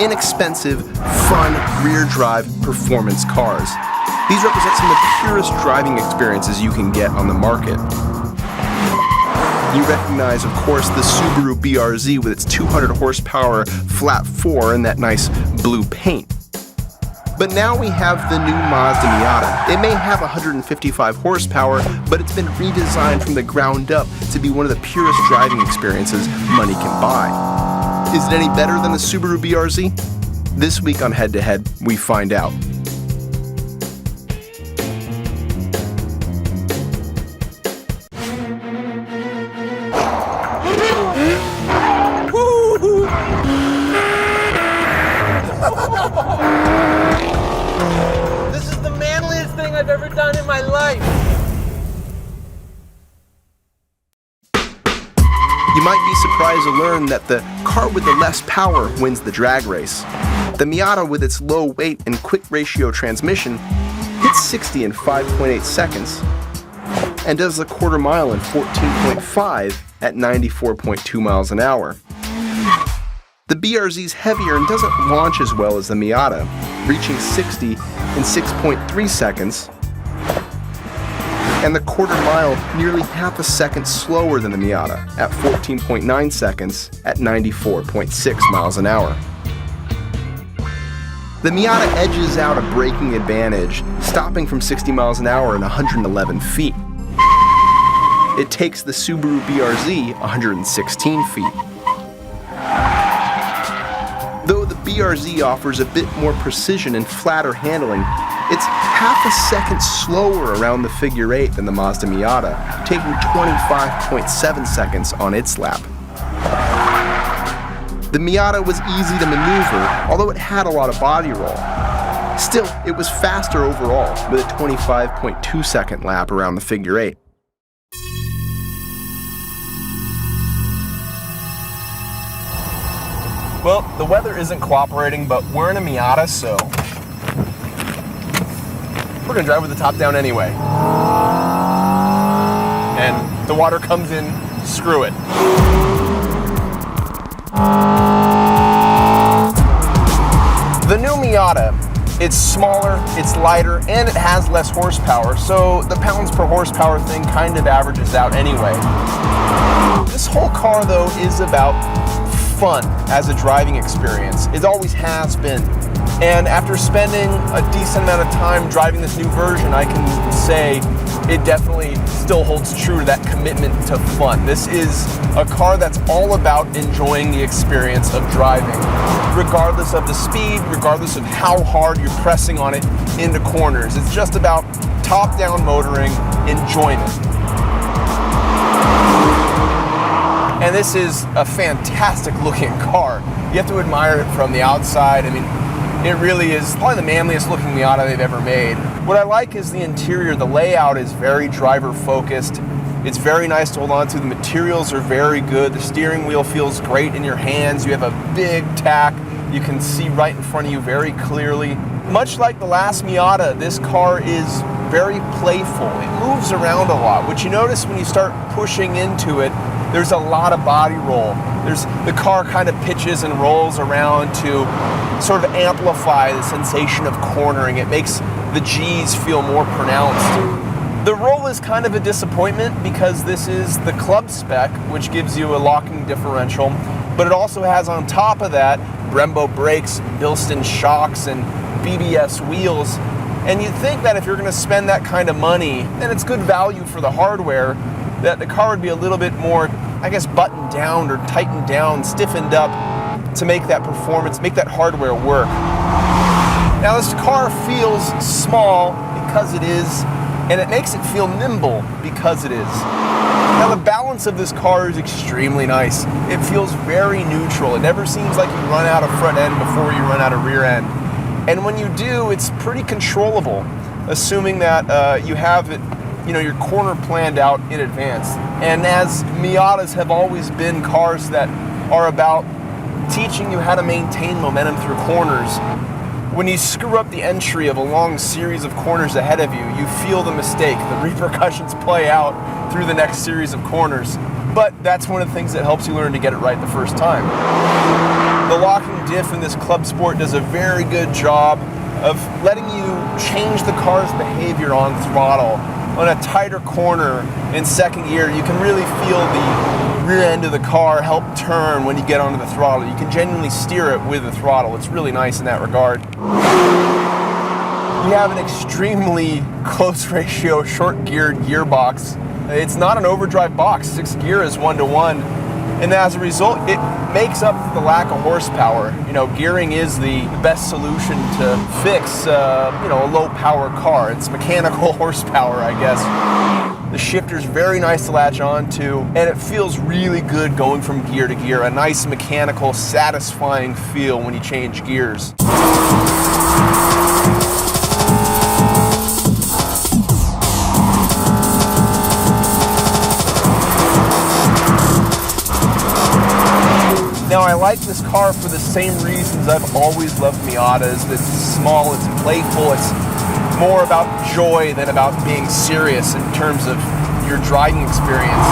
inexpensive, fun, rear-drive performance cars. These represent some of the purest driving experiences you can get on the market. You recognize, of course, the Subaru BRZ with its 200 horsepower flat 4 and that nice blue paint. But now we have the new Mazda Miata. It may have 155 horsepower, but it's been redesigned from the ground up to be one of the purest driving experiences money can buy. Is it any better than the Subaru BRZ? This week on Head to Head, we find out. This is the manliest thing I've ever done in my life. You might be surprised to learn that the car with the less power wins the drag race. The Miata, with its low weight and quick ratio transmission, hits 60 in 5.8 seconds and does a quarter mile in 14.5 at 94.2 miles an hour. The BRZ is heavier and doesn't launch as well as the Miata, reaching 60 in 6.3 seconds, and the quarter mile nearly half a second slower than the Miata at 14.9 seconds at 94.6 miles an hour. The Miata edges out a braking advantage, stopping from 60 miles an hour in 111 feet. It takes the Subaru BRZ 116 feet. Though the BRZ offers a bit more precision and flatter handling, it's half a second slower around the figure 8 than the Mazda Miata, taking 25.7 seconds on its lap. The Miata was easy to maneuver, although it had a lot of body roll. Still, it was faster overall, with a 25.2 second lap around the figure 8. Well, the weather isn't cooperating, but we're in a Miata, so we're gonna drive with the top down anyway. And the water comes in, screw it. The new Miata, it's smaller, it's lighter, and it has less horsepower, so the pounds per horsepower thing kind of averages out anyway. This whole car, though, is about fun as a driving experience. It always has been. And after spending a decent amount of time driving this new version, I can say it definitely still holds true to that commitment to fun. This is a car that's all about enjoying the experience of driving, regardless of the speed, regardless of how hard you're pressing on it into corners. It's just about top-down motoring, enjoyment. And this is a fantastic looking car. You have to admire it from the outside. I mean, it really is probably the manliest looking Miata they've ever made. What I like is the interior. The layout is very driver focused. It's very nice to hold on to. The materials are very good. The steering wheel feels great in your hands. You have a big tack. You can see right in front of you very clearly. Much like the last Miata, this car is very playful. It moves around a lot, which you notice when you start pushing into it. There's a lot of body roll. The car kind of pitches and rolls around to sort of amplify the sensation of cornering. It makes the G's feel more pronounced. The roll is kind of a disappointment because this is the club spec, which gives you a locking differential, but it also has on top of that Brembo brakes, Bilston shocks, and BBS wheels. And you'd think that if you're going to spend that kind of money, and it's good value for the hardware, that the car would be a little bit more, I guess, buttoned down or tightened down, stiffened up to make that performance, make that hardware work. Now this car feels small because it is, and it makes it feel nimble because it is. Now the balance of this car is extremely nice. It feels very neutral. It never seems like you run out of front end before you run out of rear end. And when you do, it's pretty controllable, assuming that you have it, your corner planned out in advance. And as Miatas have always been cars that are about teaching you how to maintain momentum through corners, When you screw up the entry of a long series of corners ahead of you, you feel the mistake. The repercussions play out through the next series of corners. But that's one of the things that helps you learn to get it right the first time. The locking diff in this club sport does a very good job of letting you change the car's behavior on throttle. On a tighter corner in second gear, you can really feel the rear end of the car help turn when you get onto the throttle. You can genuinely steer it with the throttle. It's really nice in that regard. You have an extremely close ratio, short geared gearbox. It's not an overdrive box. 6th gear is 1-to-1. And as a result, it makes up for the lack of horsepower. Gearing is the best solution to fix, a low power car. It's mechanical horsepower, I guess. The shifter's very nice to latch on to, and it feels really good going from gear to gear. A nice mechanical, satisfying feel when you change gears. Now, I like this car for the same reasons I've always loved Miatas. It's small, it's playful, it's more about joy than about being serious in terms of your driving experience.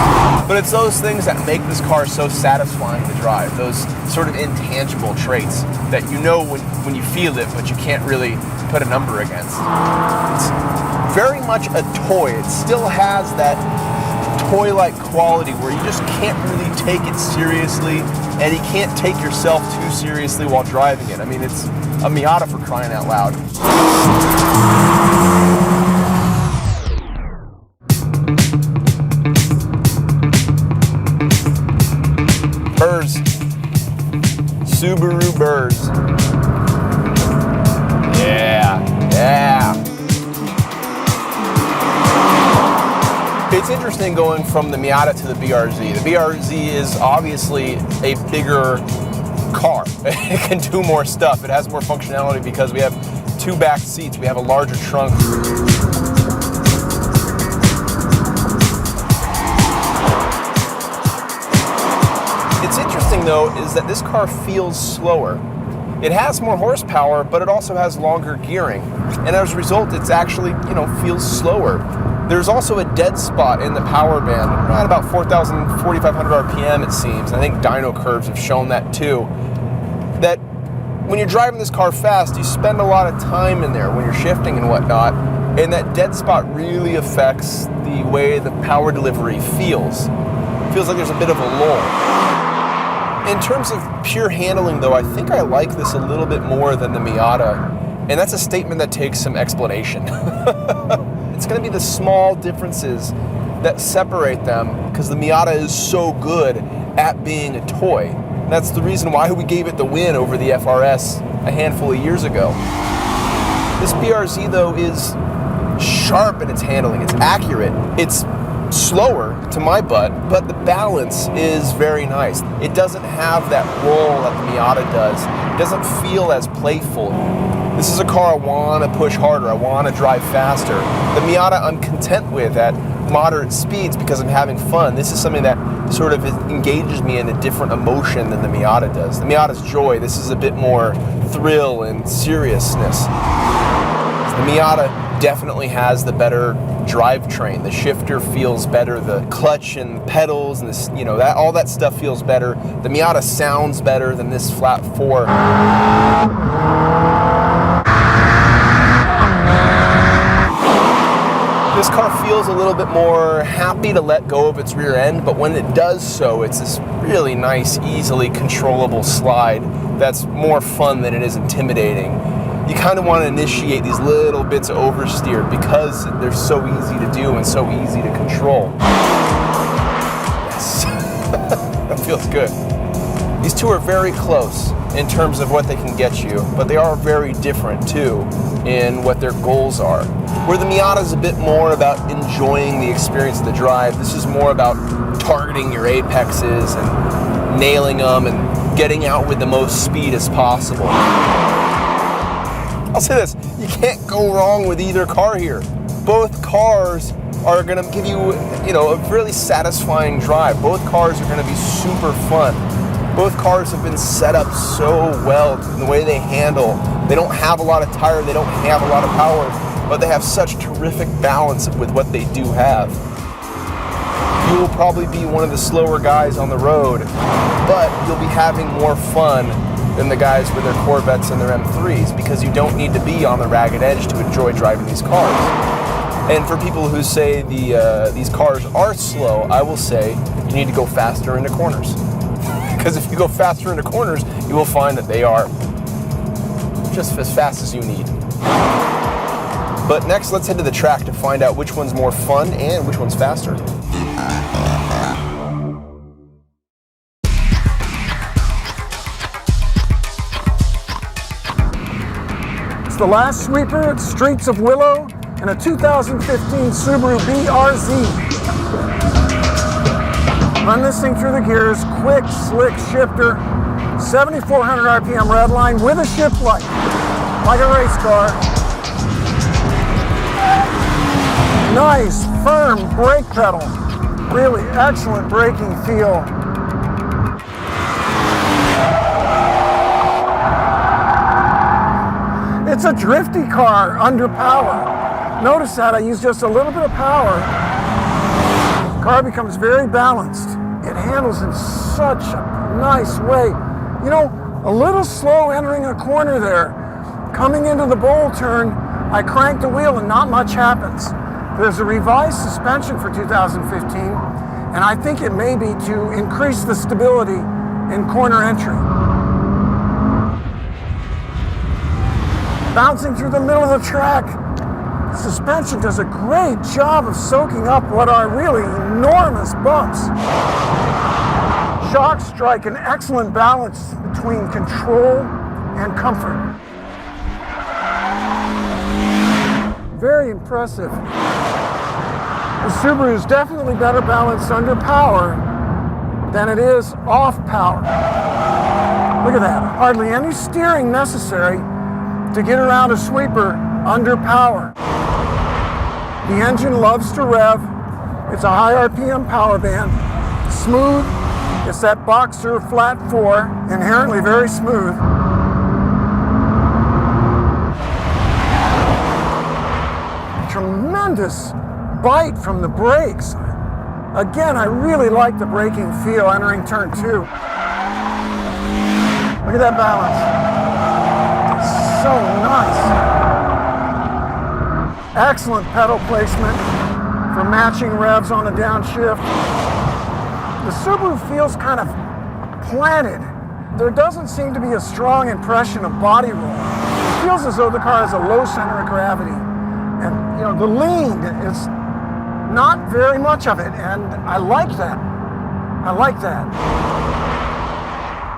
But it's those things that make this car so satisfying to drive, those sort of intangible traits that you know when you feel it, but you can't really put a number against. It's very much a toy. It still has that toy-like quality where you just can't really take it seriously, and you can't take yourself too seriously while driving it. I mean, it's a Miata, for crying out loud. BRZ. Subaru BRZ. Yeah. It's interesting going from the Miata to the BRZ. The BRZ is obviously a bigger car. It can do more stuff. It has more functionality because we have 2 back seats. We have a larger trunk. It's interesting though is that this car feels slower. It has more horsepower, but it also has longer gearing. And as a result, it's actually, feels slower. There's also a dead spot in the power band, right about 4,500 RPM it seems. I think dyno curves have shown that too. That when you're driving this car fast, you spend a lot of time in there when you're shifting and whatnot, and that dead spot really affects the way the power delivery feels. It feels like there's a bit of a lull. In terms of pure handling though, I think I like this a little bit more than the Miata, and that's a statement that takes some explanation. It's going to be the small differences that separate them because the Miata is so good at being a toy. And that's the reason why we gave it the win over the FRS a handful of years ago. This BRZ though is sharp in its handling, it's accurate, it's slower to my butt, but the balance is very nice. It doesn't have that roll that the Miata does. It doesn't feel as playful. This is a car I want to push harder, I want to drive faster. The Miata I'm content with at moderate speeds because I'm having fun. This is something that sort of engages me in a different emotion than the Miata does. The Miata's joy, this is a bit more thrill and seriousness. The Miata definitely has the better drivetrain. The shifter feels better, the clutch and pedals and this, that all that stuff feels better. The Miata sounds better than this flat 4. This car feels a little bit more happy to let go of its rear end, but when it does so, it's this really nice, easily controllable slide that's more fun than it is intimidating. You kind of want to initiate these little bits of oversteer because they're so easy to do and so easy to control. Yes, that feels good. These two are very close in terms of what they can get you, but they are very different too in what their goals are. Where the Miata is a bit more about enjoying the experience of the drive, this is more about targeting your apexes and nailing them and getting out with the most speed as possible. I'll say this, you can't go wrong with either car here. Both cars are going to give you, a really satisfying drive. Both cars are going to be super fun. Both cars have been set up so well in the way they handle. They don't have a lot of tire, they don't have a lot of power, but they have such terrific balance with what they do have. You will probably be one of the slower guys on the road, but you'll be having more fun than the guys with their Corvettes and their M3s, because you don't need to be on the ragged edge to enjoy driving these cars. And for people who say these cars are slow, I will say you need to go faster into corners. Because if you go faster into corners, you will find that they are just as fast as you need. But next, let's head to the track to find out which one's more fun and which one's faster. It's the last sweeper at Streets of Willow in a 2015 Subaru BRZ. Run this thing through the gears, quick, slick shifter, 7,400 RPM redline with a shift light, like a race car. Nice, firm brake pedal, really excellent braking feel. It's a drifty car under power. Notice that I use just a little bit of power. The car becomes very balanced. It handles in such a nice way. You know, a little slow entering a corner there. Coming into the bowl turn, I crank the wheel and not much happens. There's a revised suspension for 2015, and I think it may be to increase the stability in corner entry. Bouncing through the middle of the track, suspension does a great job of soaking up what are really enormous bumps. Shocks strike an excellent balance between control and comfort. Very impressive. The Subaru is definitely better balanced under power than it is off power. Look at that, hardly any steering necessary to get around a sweeper under power. The engine loves to rev. It's a high RPM power band. Smooth. It's that Boxer flat 4, inherently very smooth. Tremendous bite from the brakes. Again, I really like the braking feel entering turn 2. Look at that balance. It's so nice. Excellent pedal placement for matching revs on a downshift. The Subaru feels kind of planted. There doesn't seem to be a strong impression of body roll. It feels as though the car has a low center of gravity. And you know, the lean is not very much of it, and I like that. I like that.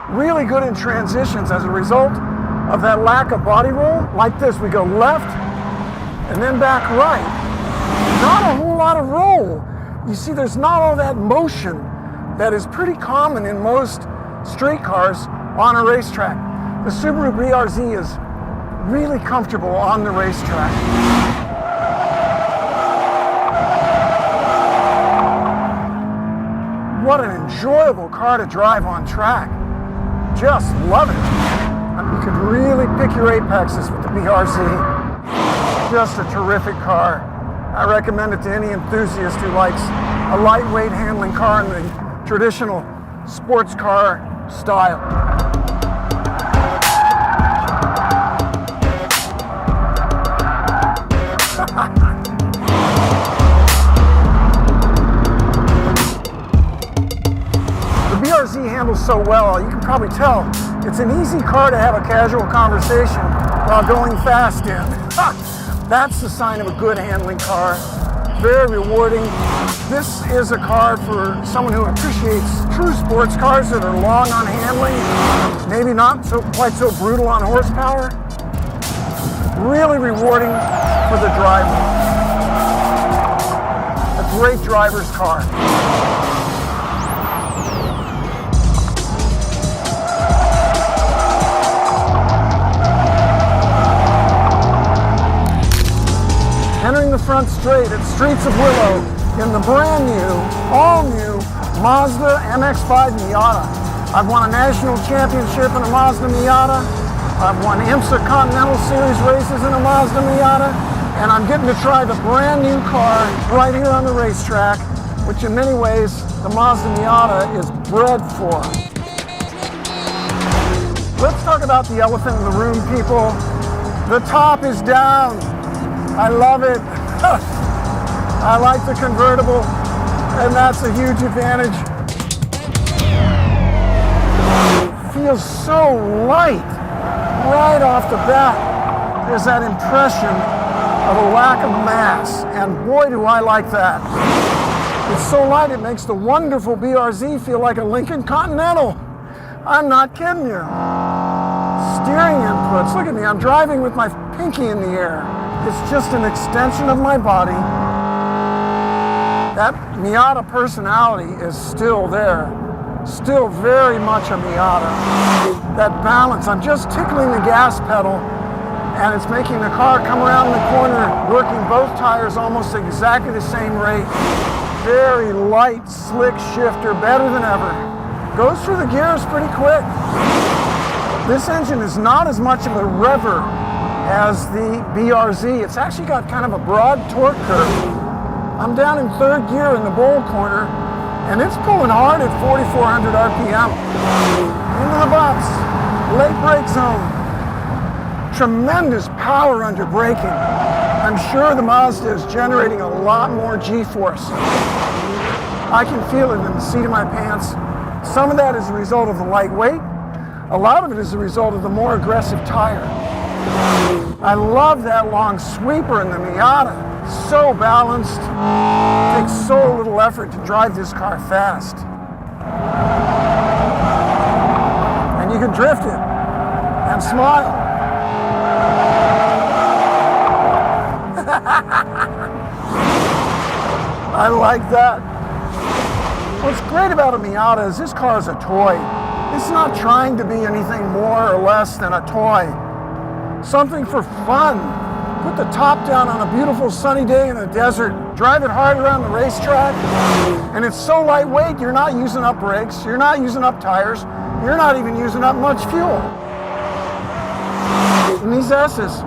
Really good in transitions as a result of that lack of body roll. Like this, we go left and then back right. Not a whole lot of roll. You see, there's not all that motion that is pretty common in most street cars on a racetrack. The Subaru BRZ is really comfortable on the racetrack. What an enjoyable car to drive on track. Just love it. You could really pick your apexes with the BRZ. Just a terrific car. I recommend it to any enthusiast who likes a lightweight handling car in the traditional sports car style. The BRZ handles so well, you can probably tell it's an easy car to have a casual conversation while going fast in. That's the sign of a good handling car. Very rewarding. This is a car for someone who appreciates true sports cars that are long on handling, maybe not quite so brutal on horsepower. Really rewarding for the driver. A great driver's car. Entering the front straight at Streets of Willow in the brand new, all new Mazda MX-5 Miata. I've won a national championship in a Mazda Miata. I've won IMSA Continental Series races in a Mazda Miata. And I'm getting to try the brand new car right here on the racetrack, which in many ways, the Mazda Miata is bred for. Let's talk about the elephant in the room, people. The top is down. I love it. I like the convertible, and that's a huge advantage. Feels so light right off the bat. There's that impression of a lack of mass, and boy do I like that. It's so light it makes the wonderful BRZ feel like a Lincoln Continental. I'm not kidding you. Steering inputs, look at me, I'm driving with my pinky in the air. It's just an extension of my body. That Miata personality is still there. Still very much a Miata. That balance, I'm just tickling the gas pedal and it's making the car come around the corner, working both tires almost exactly the same rate. Very light, slick shifter, better than ever. Goes through the gears pretty quick. This engine is not as much of a rever as the BRZ. It's actually got kind of a broad torque curve. I'm down in third gear in the bowl corner, and it's pulling hard at 4,400 RPM. Into the bumps, late brake zone. Tremendous power under braking. I'm sure the Mazda is generating a lot more G-force. I can feel it in the seat of my pants. Some of that is a result of the lightweight. A lot of it is a result of the more aggressive tire. I love that long sweeper in the Miata. So balanced. Takes so little effort to drive this car fast. And you can drift it and smile. I like that. What's great about a Miata is this car is a toy. It's not trying to be anything more or less than a toy. Something for fun. Put the top down on a beautiful sunny day in the desert, drive it hard around the racetrack, and it's so lightweight you're not using up brakes, you're not using up tires, you're not even using up much fuel. In these S's,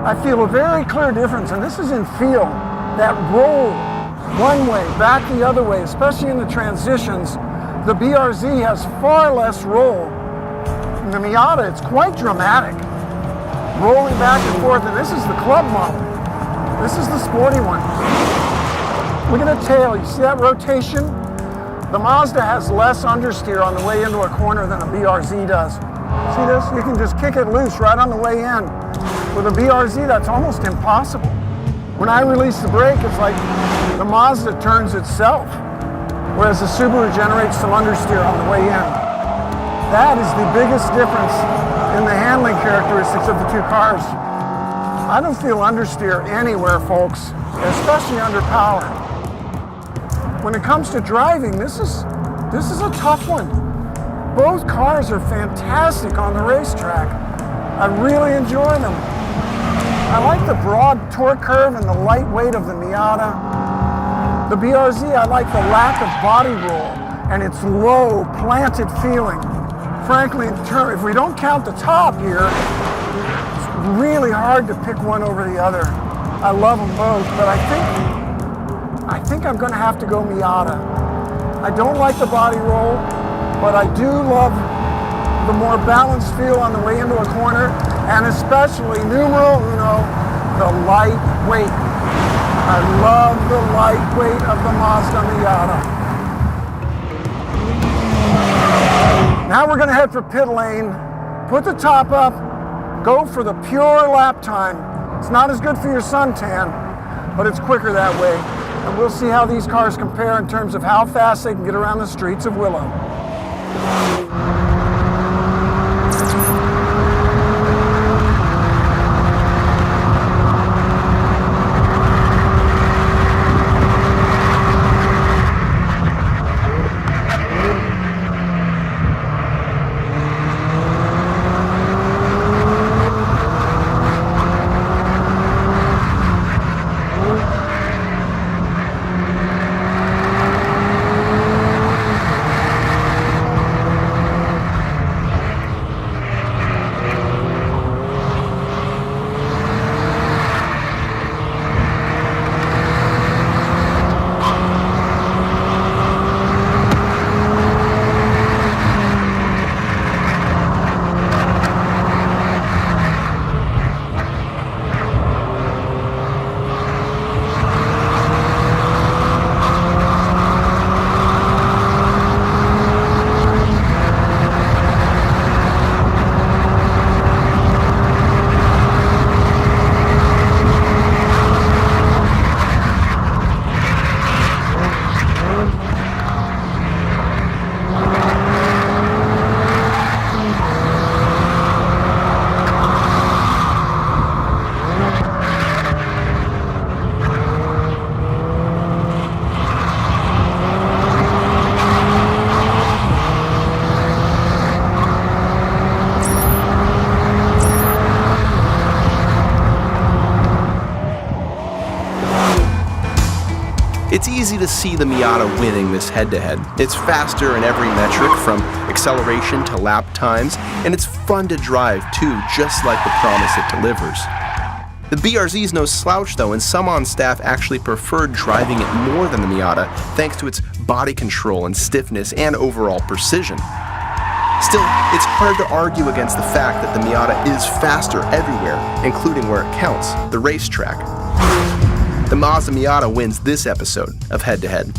I feel a very clear difference, and this is in feel. That roll one way, back the other way, especially in the transitions, the BRZ has far less roll. In the Miata, it's quite dramatic. Rolling back and forth, and this is the club model. This is the sporty one. Look at the tail, you see that rotation? The Mazda has less understeer on the way into a corner than a BRZ does. See this? You can just kick it loose right on the way in. With a BRZ, that's almost impossible. When I release the brake, it's like the Mazda turns itself, whereas the Subaru generates some understeer on the way in. That is the biggest difference in the handling characteristics of the two cars. I don't feel understeer anywhere, folks, especially under power. When it comes to driving, this is a tough one. Both cars are fantastic on the racetrack. I really enjoy them. I like the broad torque curve and the light weight of the Miata. The BRZ, I like the lack of body roll and its low, planted feeling. Frankly, if we don't count the top here, it's really hard to pick one over the other. I love them both, but I think I'm going to have to go Miata. I don't like the body roll, but I do love the more balanced feel on the way into a corner, and especially numero uno, the light weight. I love the light weight of the Mazda Miata. Now we're going to head for pit lane, put the top up, go for the pure lap time. It's not as good for your suntan, but it's quicker that way. And we'll see how these cars compare in terms of how fast they can get around the streets of Willow. to see the Miata winning this head-to-head. It's faster in every metric, from acceleration to lap times, and it's fun to drive too, just like the promise it delivers. The BRZ's no slouch though, and some on staff actually preferred driving it more than the Miata thanks to its body control and stiffness and overall precision. Still, it's hard to argue against the fact that the Miata is faster everywhere, including where it counts, the racetrack. The Mazda Miata wins this episode of Head to Head.